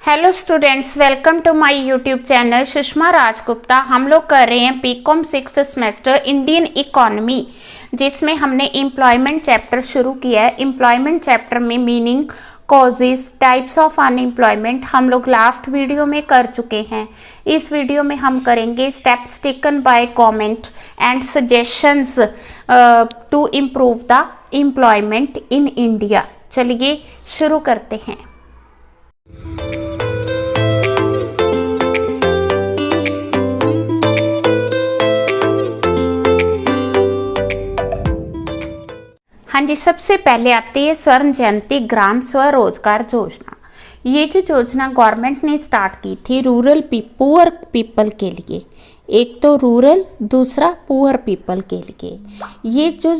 Hello students, welcome to my YouTube channel Sushma Rajgupta. हम लोग कर रहे हैं BCom 6th semester Indian economy, जिसमें हमने एम्प्लॉयमेंट चैप्टर शुरू किया है। एम्प्लॉयमेंट चैप्टर में meaning, causes, types of unemployment हम लोग लास्ट वीडियो में कर चुके हैं। इस वीडियो में हम करेंगे steps taken by government and suggestions to improve the employment in India. चलिए शुरू करते हैं। हाँ जी, सबसे पहले आती है स्वर्ण जयंती ग्राम स्वरोजगार योजना। ये जो योजना गवर्नमेंट ने स्टार्ट की थी रूरल पुअर पीपल के लिए, एक तो रूरल, दूसरा पुअर पीपल के लिए। ये जो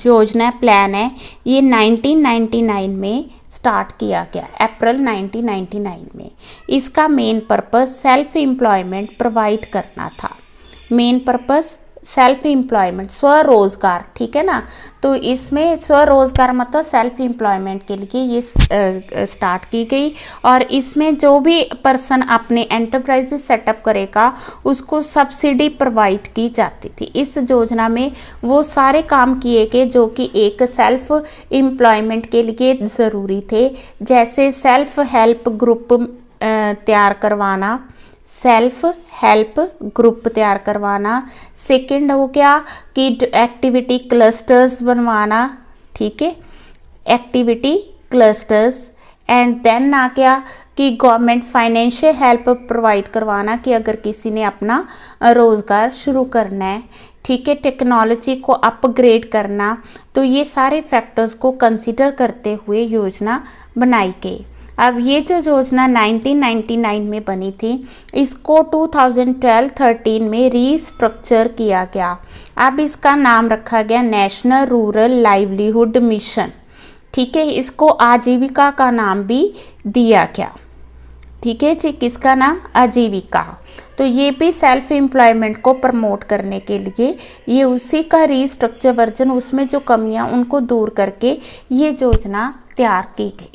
योजना प्लान है ये 1999 में स्टार्ट किया गया, अप्रैल 1999 में। इसका main purpose self employment provide करना था। मेन पर्पस सेल्फ एम्प्लॉयमेंट, स्वरोजगार, ठीक है ना। तो इसमें स्वरोजगार मतलब सेल्फ एम्प्लॉयमेंट के लिए ये स्टार्ट की गई। और इसमें जो भी पर्सन अपने एंटरप्राइजेस सेटअप करेगा उसको सब्सिडी प्रोवाइड की जाती थी। इस योजना में वो सारे काम किए गए जो कि एक सेल्फ एम्प्लॉयमेंट के लिए ज़रूरी थे, जैसे सेल्फ हेल्प ग्रुप तैयार करवाना, सेल्फ हेल्प ग्रुप तैयार करवाना। सेकंड हो गया कि एक्टिविटी क्लस्टर्स बनवाना, ठीक है, एक्टिविटी क्लस्टर्स। एंड देन आ गया कि गवर्नमेंट फाइनेंशियल हेल्प प्रोवाइड करवाना कि अगर किसी ने अपना रोज़गार शुरू करना है, ठीक है, टेक्नोलॉजी को अपग्रेड करना। तो ये सारे फैक्टर्स को कंसिडर करते हुए योजना बनाई गई। अब ये जो योजना 1999 में बनी थी, इसको 2012-13 में रीस्ट्रक्चर किया गया। अब इसका नाम रखा गया नेशनल रूरल लाइवलीहुड मिशन, ठीक है। इसको आजीविका का नाम भी दिया गया, ठीक है जी। किसका नाम? आजीविका। तो ये भी सेल्फ एम्प्लॉयमेंट को प्रमोट करने के लिए ये उसी का रीस्ट्रक्चर वर्जन, उसमें जो कमियां उनको दूर करके ये योजना तैयार की गई।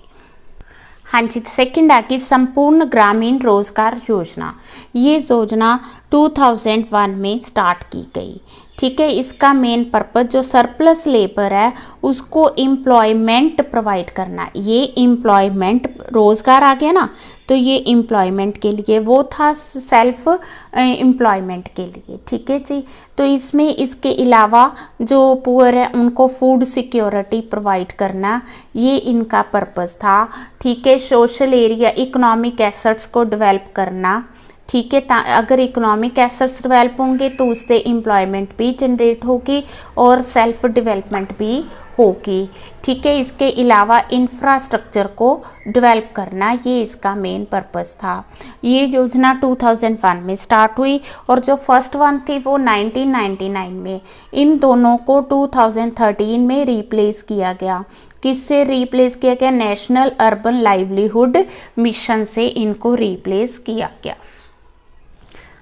हाँ जी, सेकंड है कि संपूर्ण ग्रामीण रोजगार योजना। ये योजना 2001 में स्टार्ट की गई, ठीक है। इसका मेन पर्पस जो सरप्लस लेबर है उसको एम्प्लॉयमेंट प्रोवाइड करना। ये एम्प्लॉयमेंट, रोज़गार आ गया ना, तो ये एम्प्लॉयमेंट के लिए, वो था सेल्फ एम्प्लॉयमेंट के लिए, ठीक है जी। तो इसमें इसके अलावा जो पुअर है उनको फूड सिक्योरिटी प्रोवाइड करना, ये इनका पर्पस था, ठीक है। सोशल एरिया इकोनॉमिक एसेट्स को डेवलप करना, ठीक है। अगर इकोनॉमिक एसेट्स डेवलप होंगे तो उससे एम्प्लॉयमेंट भी जनरेट होगी और सेल्फ डेवलपमेंट भी होगी, ठीक है। इसके अलावा इंफ्रास्ट्रक्चर को डेवलप करना, ये इसका मेन पर्पस था। ये योजना 2001 में स्टार्ट हुई और जो फर्स्ट वन थी वो 1999 में। इन दोनों को 2013 में रिप्लेस किया गया। किससे रिप्लेस किया गया? नेशनल अर्बन लाइवलीहुड मिशन से इनको रिप्लेस किया गया।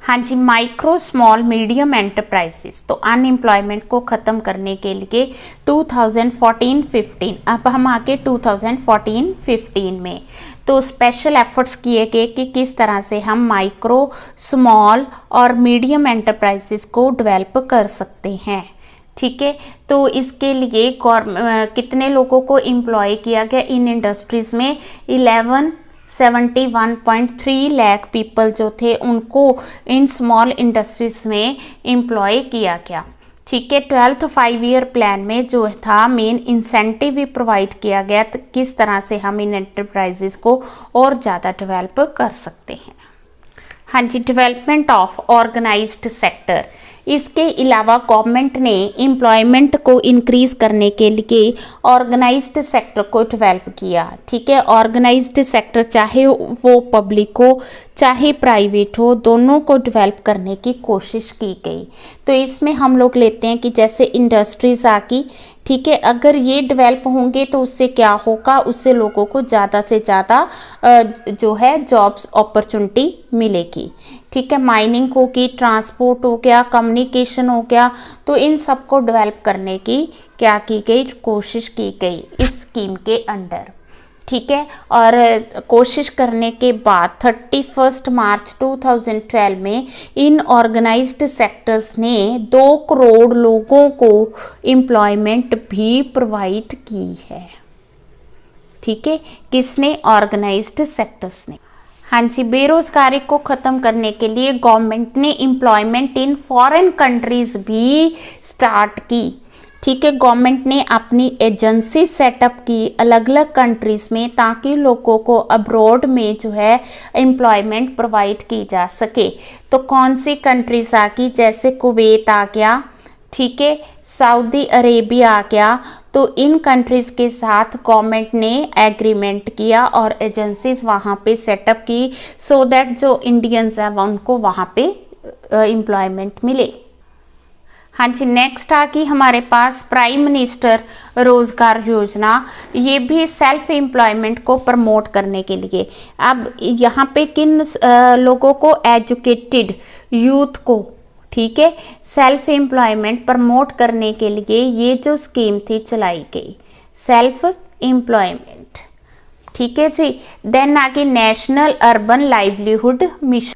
हाँ जी, माइक्रो स्मॉल मीडियम एंटरप्राइजेस, तो अनएम्प्लॉयमेंट को ख़त्म करने के लिए 2014-15, अब हम आके 2014-15 में तो स्पेशल एफर्ट्स किए गए कि किस तरह से हम माइक्रो, स्मॉल और मीडियम एंटरप्राइजेस को डेवलप कर सकते हैं, ठीक है। तो इसके लिए कितने लोगों को एम्प्लॉय किया गया इन इंडस्ट्रीज़ में? 71.3 लाख पीपल जो थे उनको इन स्मॉल इंडस्ट्रीज में एम्प्लॉय किया गया, ठीक है। 12th 5 ईयर प्लान में जो था मेन इंसेंटिव भी प्रोवाइड किया गया तो किस तरह से हम इन एंटरप्राइजेस को और ज़्यादा डेवलप कर सकते हैं। हाँ जी, डेवलपमेंट ऑफ ऑर्गेनाइज्ड सेक्टर। इसके अलावा गवर्नमेंट ने एम्प्लॉयमेंट को इंक्रीज करने के लिए ऑर्गेनाइज्ड सेक्टर को डेवलप किया, ठीक है। ऑर्गेनाइज्ड सेक्टर चाहे वो पब्लिक हो चाहे प्राइवेट हो, दोनों को डेवलप करने की कोशिश की गई। तो इसमें हम लोग लेते हैं कि जैसे इंडस्ट्रीज आ गई, ठीक है। अगर ये डेवलप होंगे तो उससे क्या होगा? उससे लोगों को ज़्यादा से ज़्यादा जो है जॉब्स अपॉर्चुनिटी मिलेगी, ठीक है। माइनिंग होगी, ट्रांसपोर्ट हो गया, कम्युनिकेशन हो गया, तो इन सब को डेवलप करने की क्या की गई? कोशिश की गई इस स्कीम के अंडर, ठीक है। और कोशिश करने के बाद 31 मार्च 2012 में इन ऑर्गेनाइज्ड सेक्टर्स ने 2 करोड़ लोगों को एम्प्लॉयमेंट भी प्रोवाइड की है। ठीक है, किसने? ऑर्गेनाइज्ड सेक्टर्स ने। हाँ जी, बेरोजगारी को ख़त्म करने के लिए गवर्नमेंट ने एम्प्लॉयमेंट इन फॉरेन कंट्रीज भी स्टार्ट की। ठीक है, गवर्नमेंट ने अपनी एजेंसी सेटअप की अलग अलग कंट्रीज में, ताकि लोगों को अब्रॉड में जो है एम्प्लॉयमेंट प्रोवाइड की जा सके। तो कौन सी कंट्रीज आ गई? जैसे कुवैत आ गया, ठीक है, सऊदी अरेबिया आ गया। तो इन कंट्रीज़ के साथ गवर्नमेंट ने एग्रीमेंट किया और एजेंसीज वहाँ पे सेटअप की, सो दैट जो इंडियंस हैं उनको वहाँ पे एम्प्लॉयमेंट मिले। हाँ जी, नेक्स्ट आ गई हमारे पास प्राइम मिनिस्टर रोजगार योजना। ये भी सेल्फ एम्प्लॉयमेंट को प्रमोट करने के लिए। अब यहाँ पे किन लोगों को? एजुकेटेड यूथ को, ठीक है, सेल्फ एम्प्लॉयमेंट प्रमोट करने के लिए ये जो स्कीम थी चलाई गई, सेल्फ एम्प्लॉयमेंट। ठीक है जी। देन आगे नेशनल अर्बन लाइवलीहुड मिशन।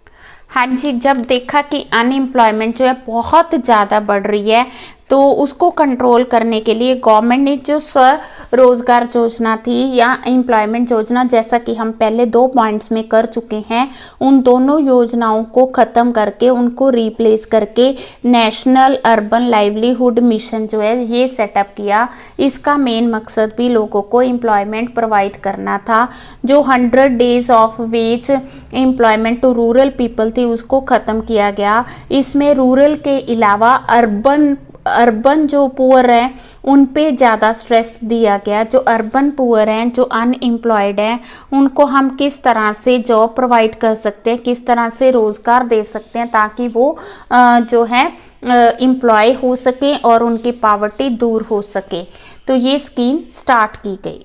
हाँ जी, जब देखा कि अनएम्प्लॉयमेंट जो है बहुत ज़्यादा बढ़ रही है, तो उसको कंट्रोल करने के लिए गवर्नमेंट ने जो स्वरोजगार योजना थी या एम्प्लॉयमेंट योजना, जैसा कि हम पहले 2 पॉइंट्स में कर चुके हैं, उन दोनों योजनाओं को ख़त्म करके उनको रिप्लेस करके नेशनल अर्बन लाइवलीहुड मिशन जो है ये सेटअप किया। इसका मेन मकसद भी लोगों को एम्प्लॉयमेंट प्रोवाइड करना था। जो 100 days of wage employment to rural people थी उसको ख़त्म किया गया। इसमें रूरल के अलावा अर्बन जो पुअर हैं उन पे ज़्यादा स्ट्रेस दिया गया। जो अर्बन पुअर हैं, जो अनएम्प्लॉयड हैं, उनको हम किस तरह से जॉब प्रोवाइड कर सकते हैं, किस तरह से रोज़गार दे सकते हैं, ताकि वो जो है एम्प्लॉय हो सके और उनकी पॉवर्टी दूर हो सके। तो ये स्कीम स्टार्ट की गई।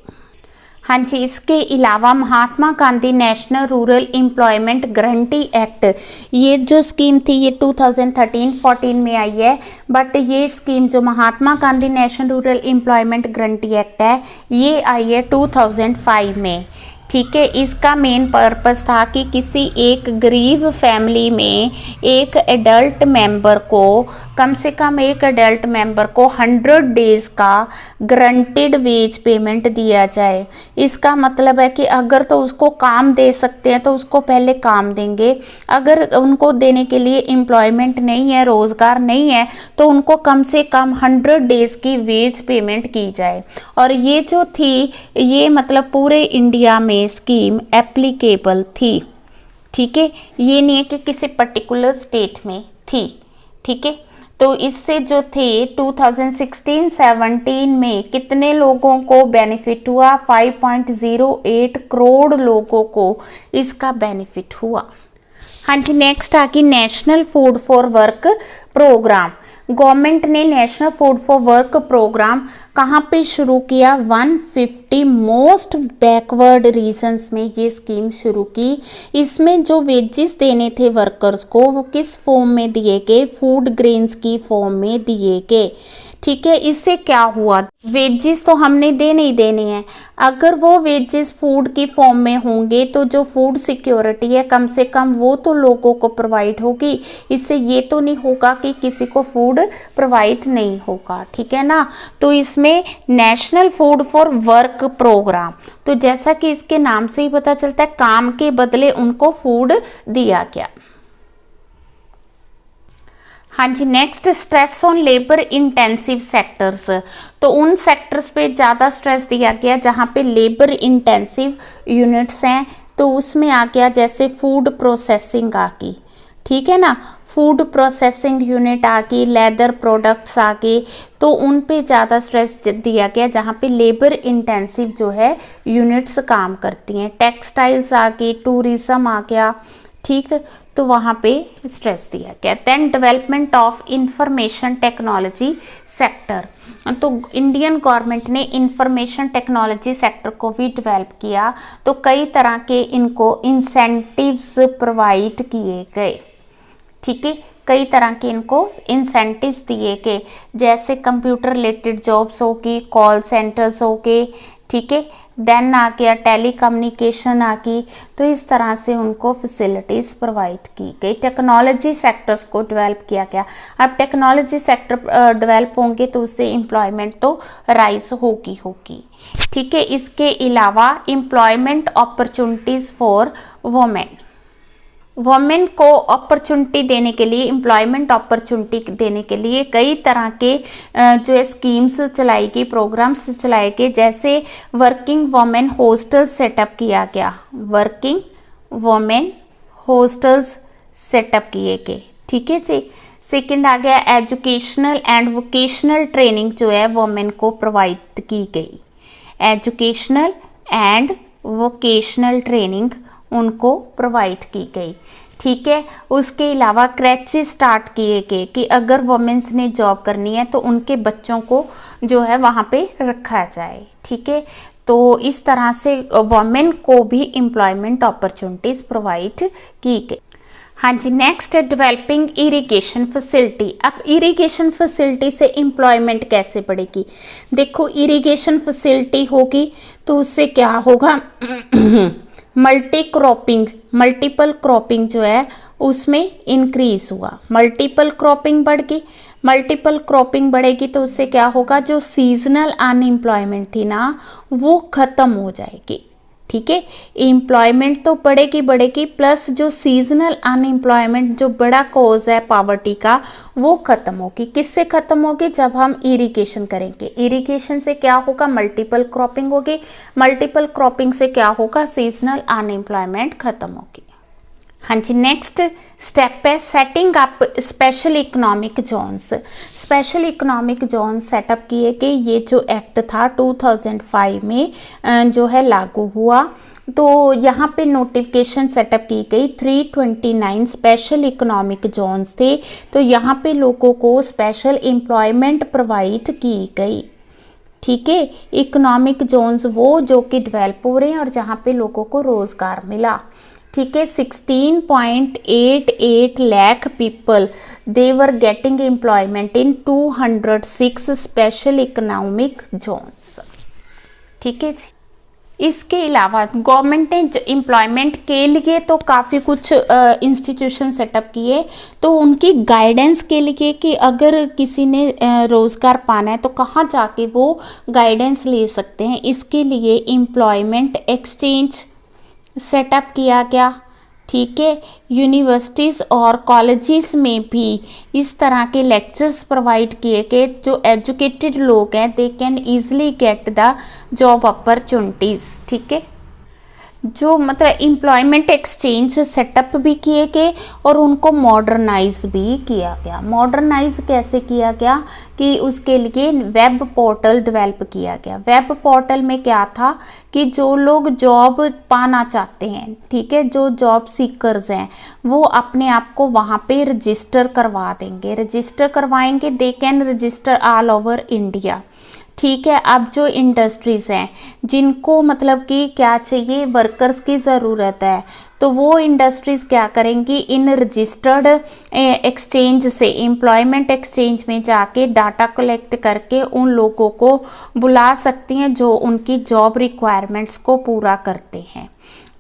हाँ जी, इसके अलावा Mahatma Gandhi national rural employment guarantee act, ये जो स्कीम थी ये 2013-14 में आई है। बट ये स्कीम जो Mahatma Gandhi national rural employment guarantee act है, ये आई है 2005 में। ठीक है, इसका मेन पर्पस था कि किसी एक गरीब फैमिली में एक एडल्ट मेंबर को, कम से कम एक एडल्ट मेंबर को 100 डेज का गारंटेड वेज पेमेंट दिया जाए। इसका मतलब है कि अगर तो उसको काम दे सकते हैं तो उसको पहले काम देंगे, अगर उनको देने के लिए एम्प्लॉयमेंट नहीं है, रोज़गार नहीं है, तो उनको कम से कम 100 डेज की वेज पेमेंट की जाए। और ये जो थी ये मतलब पूरे इंडिया में स्कीम एप्लीकेबल थी। ठीक है, ये नहीं है कि किसी पर्टिकुलर स्टेट में थी। ठीक है, तो इससे जो थे 2016-17 में कितने लोगों को बेनिफिट हुआ? 5.08 करोड़ लोगों को इसका बेनिफिट हुआ। हाँ जी, नेक्स्ट आ गई national food for work program. Government ने national food for work program कहाँ पे शुरू किया? 150 मोस्ट बैकवर्ड रीजन्स में ये स्कीम शुरू की। इसमें जो वेजेस देने थे वर्कर्स को वो किस फॉर्म में दिए गए? फूड ग्रेन्स की फॉर्म में दिए गए। ठीक है, इससे क्या हुआ? वेजेस तो हमने देने ही देने हैं। अगर वो वेजेस फूड की फॉर्म में होंगे तो जो फूड सिक्योरिटी है कम से कम वो तो लोगों को प्रोवाइड होगी। इससे ये तो नहीं होगा कि किसी को फूड प्रोवाइड नहीं होगा। ठीक है ना। तो इसमें national food for work programme, तो जैसा कि इसके नाम से ही पता चलता है काम के बदले उनको फूड दिया गया। हाँ जी, next stress on labour intensive sectors. तो उन सेक्टर्स पे ज़्यादा स्ट्रेस दिया गया जहाँ पे लेबर इंटेंसिव यूनिट्स हैं। तो उसमें आ गया जैसे फूड प्रोसेसिंग आ गई, ठीक है ना, फूड प्रोसेसिंग यूनिट आ गई, लेदर प्रोडक्ट्स आ गए। तो उन पे ज़्यादा स्ट्रेस दिया गया जहाँ पे लेबर इंटेंसिव जो है यूनिट्स काम करती हैं। टेक्सटाइल्स आ गई, टूरिज्म आ गया, ठीक, तो वहाँ पे स्ट्रेस दिया गया। Then development of information technology sector, तो इंडियन गवर्नमेंट ने इंफॉर्मेशन टेक्नोलॉजी सेक्टर को भी डेवलप किया। तो कई तरह के इनको इंसेंटिव्स प्रोवाइड किए गए। ठीक है, कई तरह के इनको इंसेंटिव्स दिए गए, जैसे कंप्यूटर रिलेटेड जॉब्स होगी, कॉल सेंटर्स हो गए, ठीक है, देन आ गया टेलीकम्युनिकेशन आ गई। तो इस तरह से उनको फैसिलिटीज़ प्रोवाइड की गई। टेक्नोलॉजी सेक्टर्स को डेवलप किया गया। अब टेक्नोलॉजी सेक्टर डेवलप होंगे तो उससे एम्प्लॉयमेंट तो राइज होगी। ठीक है, इसके अलावा एम्प्लॉयमेंट अपॉर्चुनिटीज़ फॉर वुमेन को अपॉर्चुनिटी देने के लिए, एम्प्लॉयमेंट अपॉर्चुनिटी देने के लिए कई तरह के जो स्कीम्स चलाई गई, प्रोग्राम्स चलाए गए। जैसे वर्किंग वुमेन हॉस्टल सेटअप किया गया, वर्किंग वुमेन हॉस्टल्स सेटअप किए गए। ठीक है जी। सेकंड आ गया एजुकेशनल एंड वोकेशनल ट्रेनिंग जो है वुमेन को प्रोवाइड की गई। एजुकेशनल एंड वोकेशनल ट्रेनिंग उनको प्रोवाइड की गई। ठीक है, उसके अलावा क्रैचेस स्टार्ट किए गए कि अगर वुमेन्स ने जॉब करनी है तो उनके बच्चों को जो है वहाँ पे रखा जाए। ठीक है, तो इस तरह से वुमेन को भी एम्प्लॉयमेंट अपॉर्चुनिटीज़ प्रोवाइड की गई। हाँ जी, नेक्स्ट है डेवलपिंग इरिगेशन फैसिलिटी। अब इरिगेशन फैसिलिटी से एम्प्लॉयमेंट कैसे बढ़ेगी? देखो, इरिगेशन फैसिलिटी होगी तो उससे क्या होगा मल्टीपल क्रॉपिंग जो है उसमें इंक्रीज हुआ। मल्टीपल क्रॉपिंग बढ़ गई। मल्टीपल क्रॉपिंग बढ़ेगी तो उससे क्या होगा, जो सीजनल अनएम्प्लॉयमेंट थी ना वो खत्म हो जाएगी। ठीक है, एम्प्लॉयमेंट तो बढ़ेगी प्लस जो सीजनल अनएम्प्लॉयमेंट जो बड़ा कॉज है पॉवर्टी का वो खत्म होगी। किससे खत्म होगी? जब हम इरिगेशन करेंगे। इरिगेशन से क्या होगा? मल्टीपल क्रॉपिंग होगी। मल्टीपल क्रॉपिंग से क्या होगा? सीजनल अनएम्प्लॉयमेंट खत्म होगी। हाँ जी, नेक्स्ट स्टेप है setting up special economic zones. Special economic zone setup किए गए। ये जो एक्ट था 2005 में जो है लागू हुआ। तो यहाँ पे नोटिफिकेशन सेटअप की गई। 329 स्पेशल इकोनॉमिक जोन्स थे। तो यहाँ पे लोगों को स्पेशल एम्प्लॉयमेंट प्रोवाइड की गई। ठीक है, इकोनॉमिक जोन्स वो जो कि डेवलप हो रहे हैं और जहाँ पे लोगों को रोजगार मिला। ठीक है, 16.88 lakh people they were getting employment in 206 special economic zones. ठीक है जी। इसके अलावा गवर्नमेंट ने एम्प्लॉयमेंट के लिए तो काफ़ी कुछ इंस्टीट्यूशन सेटअप किए। तो उनकी गाइडेंस के लिए कि अगर किसी ने रोज़गार पाना है तो कहाँ जाके वो गाइडेंस ले सकते हैं, इसके लिए एम्प्लॉयमेंट एक्सचेंज सेटअप किया गया। ठीक है, यूनिवर्सिटीज़ और कॉलेजेस में भी इस तरह के लेक्चर्स प्रोवाइड किए गए। जो एजुकेटेड लोग हैं they can easily get the job opportunities. ठीक है, जो मतलब एम्प्लॉयमेंट एक्सचेंज सेटअप भी किए गए और उनको मॉडर्नाइज भी किया गया। मॉडर्नाइज कैसे किया गया कि उसके लिए वेब पोर्टल डेवलप किया गया। वेब पोर्टल में क्या था कि जो लोग जॉब पाना चाहते हैं, ठीक है, जो जॉब सीकर्स हैं वो अपने आप को वहाँ पे रजिस्टर करवा देंगे। रजिस्टर करवाएंगे, they can register all over India. ठीक है, अब जो इंडस्ट्रीज़ हैं जिनको मतलब कि क्या चाहिए, वर्कर्स की ज़रूरत है, तो वो इंडस्ट्रीज़ क्या करेंगी, इन रजिस्टर्ड एक्सचेंज से, एम्प्लॉयमेंट एक्सचेंज में जाके डाटा कलेक्ट करके उन लोगों को बुला सकती हैं जो उनकी जॉब रिक्वायरमेंट्स को पूरा करते हैं।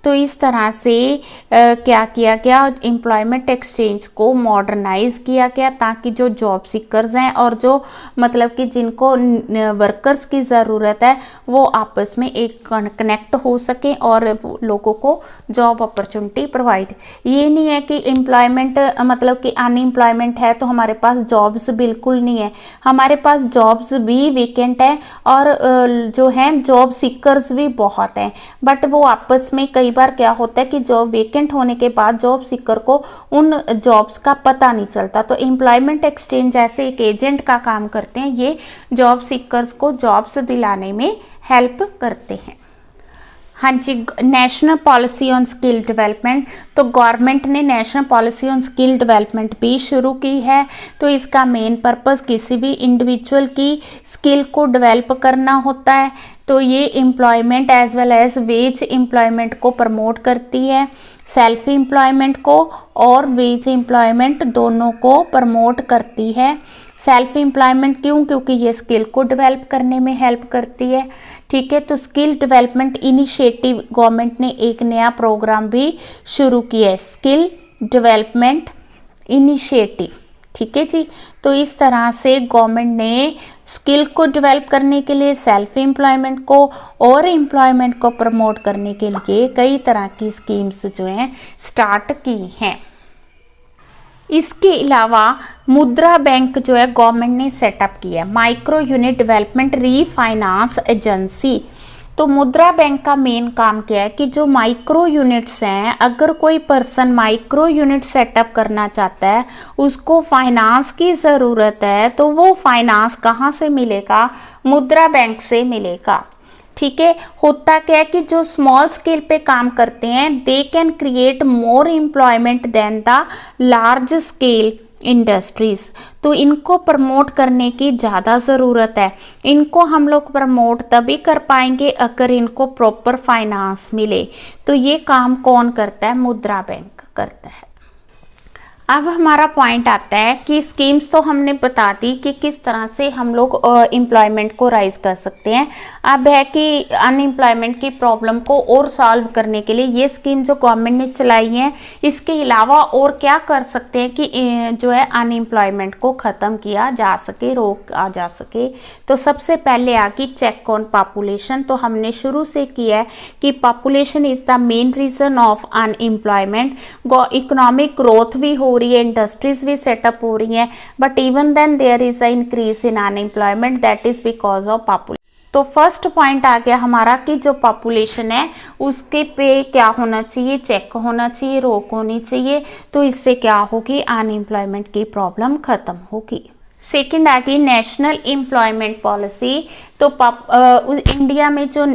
तो इस तरह से क्या किया गया, एम्प्लॉयमेंट एक्सचेंज को मॉडर्नाइज किया गया ताकि जो जॉब सीकर्स हैं और जो मतलब कि जिनको वर्कर्स की ज़रूरत है वो आपस में एक कनेक्ट हो सके और लोगों को जॉब अपॉर्चुनिटी प्रोवाइड। ये नहीं है कि एम्प्लॉयमेंट मतलब कि अनएम्प्लॉयमेंट है तो हमारे पास जॉब्स बिल्कुल नहीं है, हमारे पास जॉब्स भी वेकेंट है और जो हैं जॉब सीकर्स भी बहुत हैं, बट वो आपस में कई बार क्या होता है कि जॉब वेकेंट होने के बाद जॉब सीकर को उन जॉब्स का पता नहीं चलता। तो एम्प्लॉयमेंट एक्सचेंज ऐसे एक एजेंट का काम करते हैं, ये जॉब सीकर्स को जॉब्स दिलाने में हेल्प करते हैं। हाँ जी, national policy on skill development, तो गवर्नमेंट ने national policy on skill development भी शुरू की है। तो इसका मेन पर्पस किसी भी इंडिविजुअल की स्किल को डेवलप करना होता है। तो ये employment as well as wage employment को प्रमोट करती है, सेल्फ एम्प्लॉयमेंट को और वेज एम्प्लॉयमेंट दोनों को प्रमोट करती है। सेल्फ एम्प्लॉयमेंट क्यों? क्योंकि ये स्किल को डेवलप करने में हेल्प करती है। ठीक है, तो स्किल डेवलपमेंट इनिशिएटिव गवर्नमेंट ने एक नया प्रोग्राम भी शुरू किया है, स्किल डेवलपमेंट इनिशिएटिव। ठीक है जी, तो इस तरह से गवर्नमेंट ने स्किल को डेवलप करने के लिए, सेल्फ एम्प्लॉयमेंट को और एम्प्लॉयमेंट को प्रमोट करने के लिए कई तरह की स्कीम्स जो हैं स्टार्ट की हैं। इसके अलावा मुद्रा बैंक जो है गवर्नमेंट ने सेटअप किया है, micro unit development refinance agency. तो मुद्रा बैंक का मेन काम क्या है कि जो माइक्रो यूनिट्स हैं, अगर कोई पर्सन माइक्रो यूनिट सेटअप करना चाहता है, उसको फाइनेंस की ज़रूरत है, तो वो फाइनेंस कहाँ से मिलेगा? मुद्रा बैंक से मिलेगा। ठीक है, होता क्या है कि जो स्मॉल स्केल पे काम करते हैं, they can create more employment than the large scale industries. तो इनको प्रमोट करने की ज़्यादा ज़रूरत है। इनको हम लोग प्रमोट तभी कर पाएंगे अगर इनको प्रॉपर फाइनेंस मिले। तो ये काम कौन करता है? मुद्रा बैंक करता है। अब हमारा पॉइंट आता है कि स्कीम्स तो हमने बता दी कि किस तरह से हम लोग एम्प्लॉयमेंट को राइज कर सकते हैं। अब है कि अनएम्प्लॉयमेंट की प्रॉब्लम को और सॉल्व करने के लिए ये स्कीम जो गवर्नमेंट ने चलाई है, इसके अलावा और क्या कर सकते हैं कि जो है अनएम्प्लॉयमेंट को ख़त्म किया जा सके, रोका जा सके। तो सबसे पहले आ गई चेक ऑन पॉपुलेशन। तो हमने शुरू से किया है कि population is the main reason of unemployment. Economic growth भी हो रही है, इंडस्ट्रीज भी सेटअप हो रही हैं, but even then there is a increase in unemployment, that is because of population. तो फर्स्ट पॉइंट आ गया हमारा कि जो पॉपुलेशन है उसके पे क्या होना चाहिए? चेक होना चाहिए, रोक होनी चाहिए। तो इससे क्या होगी? अनएम्प्लॉयमेंट की प्रॉब्लम खत्म होगी। सेकेंड आ गई नेशनल एम्प्लॉयमेंट पॉलिसी। तो इंडिया में जो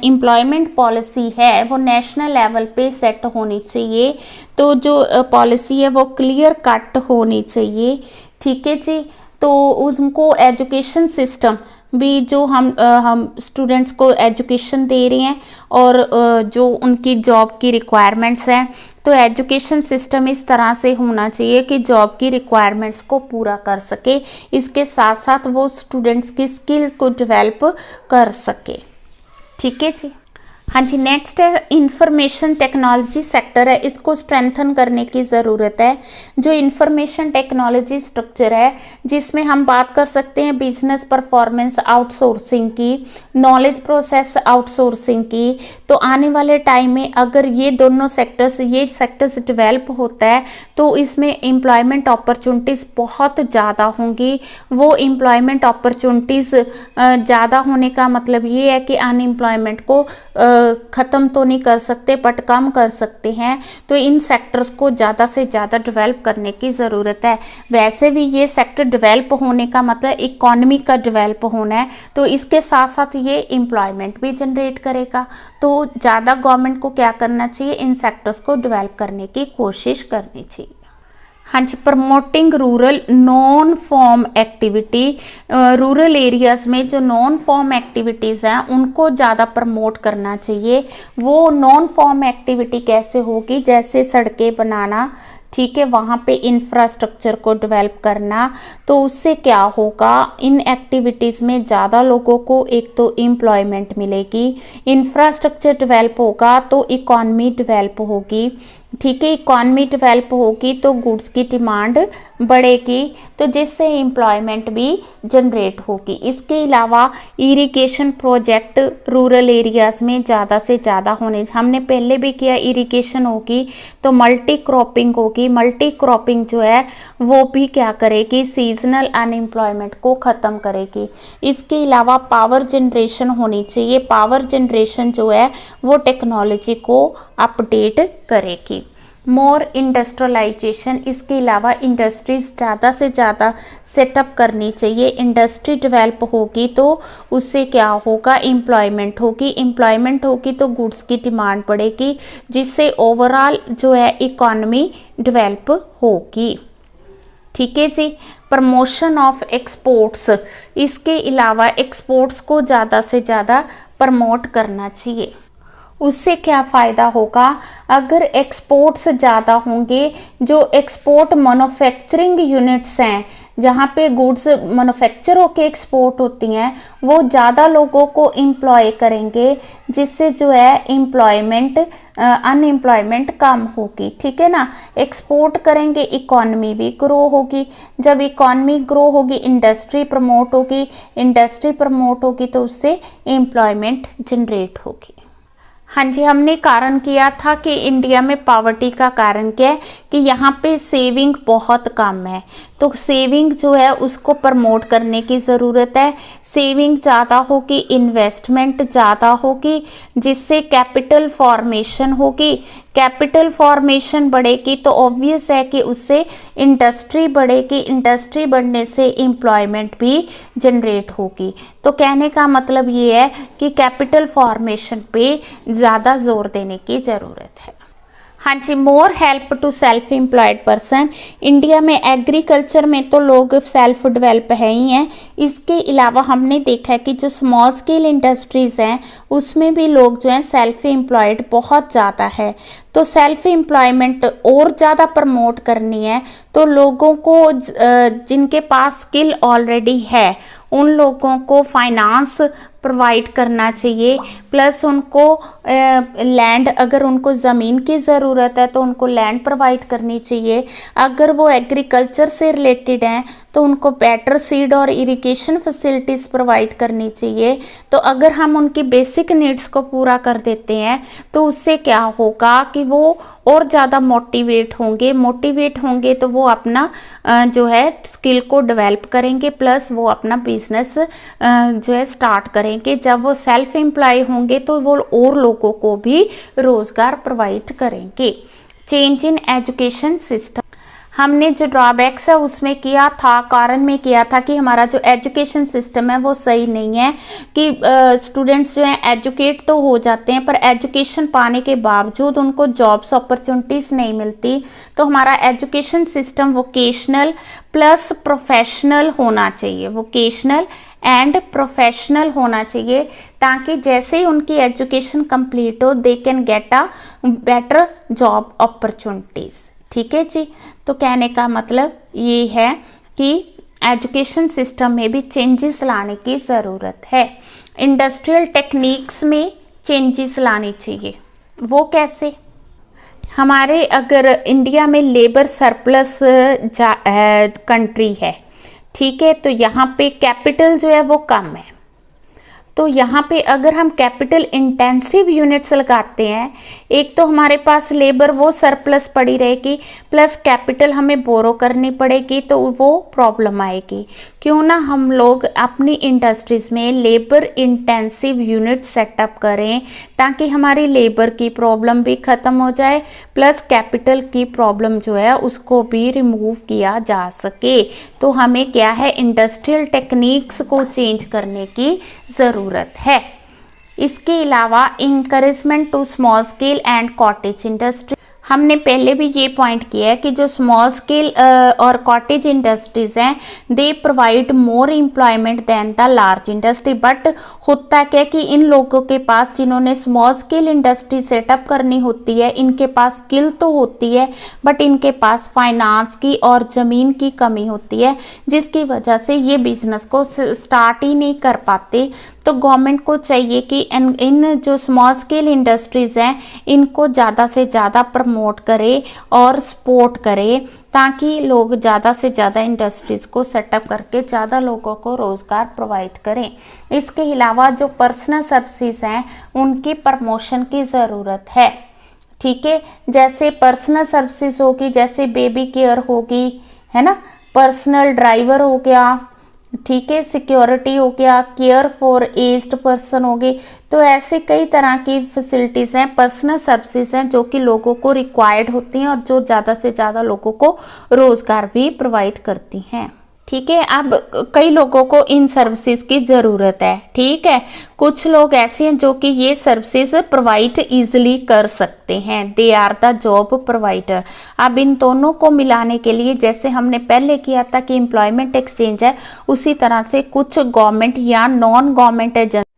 एम्प्लॉयमेंट पॉलिसी है वो नेशनल लेवल पे सेट होनी चाहिए। तो जो पॉलिसी है वो क्लियर कट होनी चाहिए। ठीक है जी, तो उनको एजुकेशन सिस्टम भी जो हम स्टूडेंट्स को एजुकेशन दे रहे हैं और जो उनकी जॉब की रिक्वायरमेंट्स हैं, तो एजुकेशन सिस्टम इस तरह से होना चाहिए कि जॉब की रिक्वायरमेंट्स को पूरा कर सके, इसके साथ साथ वो स्टूडेंट्स की स्किल को डेवलप कर सके। ठीक है जी। हाँ जी, नेक्स्ट है इंफॉर्मेशन टेक्नोलॉजी सेक्टर है, इसको स्ट्रेंथन करने की ज़रूरत है। जो इंफॉर्मेशन टेक्नोलॉजी स्ट्रक्चर है जिसमें हम बात कर सकते हैं बिजनेस परफॉर्मेंस आउटसोर्सिंग की, नॉलेज प्रोसेस आउटसोर्सिंग की। तो आने वाले टाइम में अगर ये दोनों सेक्टर्स डेवलप होता है तो इसमें एम्प्लॉयमेंट अपॉर्चुनिटीज़ बहुत ज़्यादा होंगी। वो एम्प्लॉयमेंट अपॉर्चुनिटीज़ ज़्यादा होने का मतलब ये है कि अनएम्प्लॉयमेंट को ख़त्म तो नहीं कर सकते बट कम कर सकते हैं। तो इन सेक्टर्स को ज़्यादा से ज़्यादा डेवलप करने की ज़रूरत है। वैसे भी ये सेक्टर डेवलप होने का मतलब इकोनॉमी का डेवलप होना है, तो इसके साथ साथ ये एम्प्लॉयमेंट भी जनरेट करेगा। तो ज़्यादा गवर्नमेंट को क्या करना चाहिए? इन सेक्टर्स को डेवलप करने की कोशिश करनी चाहिए। हाँ जी, promoting rural non form activity. Rural areas में जो नॉन फॉर्म एक्टिविटीज़ हैं उनको ज़्यादा प्रमोट करना चाहिए। वो नॉन फॉर्म एक्टिविटी कैसे होगी? जैसे सड़कें बनाना, ठीक है, वहाँ पे इंफ्रास्ट्रक्चर को डेवलप करना। तो उससे क्या होगा? इन एक्टिविटीज़ में ज़्यादा लोगों को एक तो एम्प्लॉयमेंट मिलेगी, इंफ्रास्ट्रक्चर डेवलप होगा तो इकॉनमी डेवलप होगी। ठीक है, इकॉनमी डेवलप होगी तो गुड्स की डिमांड बढ़ेगी, तो जिससे एम्प्लॉयमेंट भी जनरेट होगी। इसके अलावा इरिगेशन प्रोजेक्ट रूरल एरियाज़ में ज़्यादा से ज़्यादा होने, हमने पहले भी किया, इरिगेशन होगी तो मल्टी क्रॉपिंग होगी। मल्टी क्रॉपिंग जो है वो भी क्या करेगी? सीजनल अनएम्प्लॉयमेंट को ख़त्म करेगी। इसके अलावा पावर जनरेशन होनी चाहिए। पावर जनरेशन जो है वो टेक्नोलॉजी को अपडेट करेगी। मोर इंडस्ट्रियलाइजेशन, इसके अलावा इंडस्ट्रीज ज़्यादा से ज़्यादा सेटअप करनी चाहिए। इंडस्ट्री डेवलप होगी तो उससे क्या होगा? एम्प्लॉयमेंट होगी। एम्प्लॉयमेंट होगी तो गुड्स की डिमांड बढ़ेगी, जिससे ओवरऑल जो है इकॉनमी डेवलप होगी। ठीक है जी। प्रमोशन ऑफ एक्सपोर्ट्स, इसके अलावा एक्सपोर्ट्स को ज़्यादा से ज़्यादा प्रमोट करना चाहिए। उससे क्या फ़ायदा होगा? अगर एक्सपोर्ट्स ज़्यादा होंगे, जो एक्सपोर्ट मैन्युफैक्चरिंग यूनिट्स हैं जहाँ पे गुड्स मैन्युफैक्चर होके एक्सपोर्ट होती हैं वो ज़्यादा लोगों को एम्प्लॉय करेंगे, जिससे जो है एम्प्लॉयमेंट अनएम्प्लॉयमेंट कम होगी, ठीक है ना। एक्सपोर्ट करेंगे, इकॉनमी भी ग्रो होगी, जब इकॉनमी ग्रो होगी इंडस्ट्री प्रमोट होगी, इंडस्ट्री प्रमोट होगी तो उससे एम्प्लॉयमेंट जनरेट होगी। हाँ जी, हमने कारण किया था कि इंडिया में पॉवर्टी का कारण क्या है कि यहाँ पे सेविंग बहुत कम है, तो सेविंग जो है उसको प्रमोट करने की ज़रूरत है। सेविंग ज़्यादा होगी, इन्वेस्टमेंट ज़्यादा होगी, जिससे कैपिटल फॉर्मेशन होगी। कैपिटल फॉर्मेशन बढ़ेगी तो ऑब्वियस है कि उससे इंडस्ट्री बढ़ेगी, इंडस्ट्री बढ़ने से एम्प्लॉयमेंट भी जनरेट होगी। तो कहने का मतलब ये है कि कैपिटल फॉर्मेशन पे ज़्यादा जोर देने की ज़रूरत है। हाँ जी, more help to self employed person. India में एग्रीकल्चर में तो लोग सेल्फ डेवलप है ही हैं, इसके अलावा हमने देखा है कि जो स्मॉल स्केल इंडस्ट्रीज़ हैं उसमें भी लोग जो हैं सेल्फ एम्प्लॉयड बहुत ज़्यादा है। तो सेल्फ एम्प्लॉयमेंट और ज़्यादा प्रमोट करनी है तो लोगों को जिनके पास स्किल ऑलरेडी है उन लोगों को फाइनेंस प्रोवाइड करना चाहिए, प्लस उनको लैंड, अगर उनको ज़मीन की ज़रूरत है तो उनको लैंड प्रोवाइड करनी चाहिए। अगर वो एग्रीकल्चर से रिलेटेड हैं तो उनको बेटर सीड और इरिगेशन फैसिलिटीज़ प्रोवाइड करनी चाहिए। तो अगर हम उनकी बेसिक नीड्स को पूरा कर देते हैं तो उससे क्या होगा कि वो और ज़्यादा मोटिवेट होंगे तो वो अपना जो है स्किल को डेवलप करेंगे, प्लस वो अपना बिजनेस जो है स्टार्ट करेंगे। जब वो सेल्फ एम्प्लॉय होंगे तो वो और लोगों को भी रोज़गार प्रोवाइड करेंगे। चेंज इन एजुकेशन सिस्टम, हमने जो ड्रॉबैक्स है उसमें किया था, कारण में किया था कि हमारा जो एजुकेशन सिस्टम है वो सही नहीं है, कि स्टूडेंट्स जो हैं एजुकेट तो हो जाते हैं पर एजुकेशन पाने के बावजूद उनको जॉब्स अपॉर्चुनिटीज़ नहीं मिलती। तो हमारा education system vocational plus professional होना चाहिए, वोकेशनल एंड प्रोफेशनल होना चाहिए, ताकि जैसे ही उनकी एजुकेशन कंप्लीट हो they can get a better job opportunities. ठीक है जी, तो कहने का मतलब ये है कि एजुकेशन सिस्टम में भी चेंजेस लाने की ज़रूरत है। इंडस्ट्रियल टेक्निक्स में चेंजेस लानी चाहिए। वो कैसे? हमारे अगर इंडिया में लेबर सरप्लस कंट्री है, ठीक है, तो यहाँ पे कैपिटल जो है वो कम है, तो यहाँ पे अगर हम कैपिटल इंटेंसिव यूनिट्स लगाते हैं, एक तो हमारे पास लेबर वो सरप्लस पड़ी रहेगी, प्लस कैपिटल हमें बोरो करनी पड़ेगी, तो वो प्रॉब्लम आएगी। क्यों ना हम लोग अपनी इंडस्ट्रीज़ में लेबर इंटेंसिव यूनिट सेटअप करें, ताकि हमारी लेबर की प्रॉब्लम भी ख़त्म हो जाए, प्लस कैपिटल की प्रॉब्लम जो है उसको भी रिमूव किया जा सके। तो हमें क्या है, इंडस्ट्रियल टेक्निक्स को चेंज करने की ज़रूरत है। इसके अलावा encouragement to small scale and cottage industry, हमने पहले भी ये पॉइंट किया है कि जो स्मॉल स्केल और कॉटेज इंडस्ट्रीज़ हैं they provide more employment than the large industry. But होता क्या कि इन लोगों के पास, जिन्होंने स्मॉल स्केल इंडस्ट्री सेटअप करनी होती है, इनके पास स्किल तो होती है बट इनके पास फाइनेंस की और ज़मीन की कमी होती है, जिसकी वजह से ये बिज़नेस को स्टार्ट ही नहीं कर पाते। तो गवर्नमेंट को चाहिए कि इन जो स्मॉल स्केल इंडस्ट्रीज़ हैं इनको ज़्यादा से ज़्यादा प्रमोट करे और सपोर्ट करे, ताकि लोग ज़्यादा से ज़्यादा इंडस्ट्रीज़ को सेटअप करके ज़्यादा लोगों को रोज़गार प्रोवाइड करें। इसके अलावा जो पर्सनल सर्विसेज हैं उनकी प्रमोशन की ज़रूरत है। ठीक है, जैसे पर्सनल सर्विसेज होगी, जैसे बेबी केयर होगी, है ना, पर्सनल ड्राइवर हो गया, ठीक है, सिक्योरिटी हो गया, केयर फॉर एज्ड पर्सन हो गई। तो ऐसे कई तरह की फैसिलिटीज़ हैं, पर्सनल सर्विसेज हैं जो कि लोगों को रिक्वायर्ड होती हैं और जो ज़्यादा से ज़्यादा लोगों को रोज़गार भी प्रोवाइड करती हैं। ठीक है, अब कई लोगों को इन सर्विसेज की ज़रूरत है। ठीक है, कुछ लोग ऐसे हैं जो कि ये सर्विसेज प्रोवाइड इजीली कर सकते हैं, they are the job provider. अब इन दोनों को मिलाने के लिए, जैसे हमने पहले किया था कि एम्प्लॉयमेंट एक्सचेंज है, उसी तरह से कुछ गवर्नमेंट या non government agency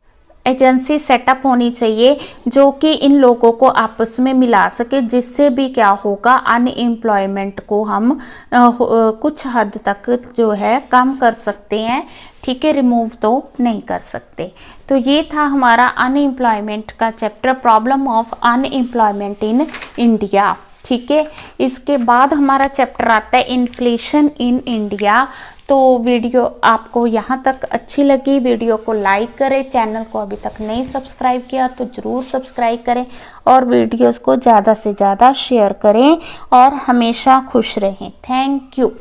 agency setup होनी चाहिए जो कि इन लोगों को आपस में मिला सके, जिससे भी क्या होगा, अनएम्प्लॉयमेंट को हम कुछ हद तक जो है कम कर सकते हैं। ठीक है, रिमूव तो नहीं कर सकते। तो ये था हमारा अनएम्प्लॉयमेंट का chapter, problem of unemployment in India. ठीक है, इसके बाद हमारा चैप्टर आता है इन्फ्लेशन इन इंडिया। तो वीडियो आपको यहाँ तक अच्छी लगी, वीडियो को लाइक करें, चैनल को अभी तक नहीं सब्सक्राइब किया तो ज़रूर सब्सक्राइब करें और वीडियोस को ज़्यादा से ज़्यादा शेयर करें और हमेशा खुश रहें। Thank you.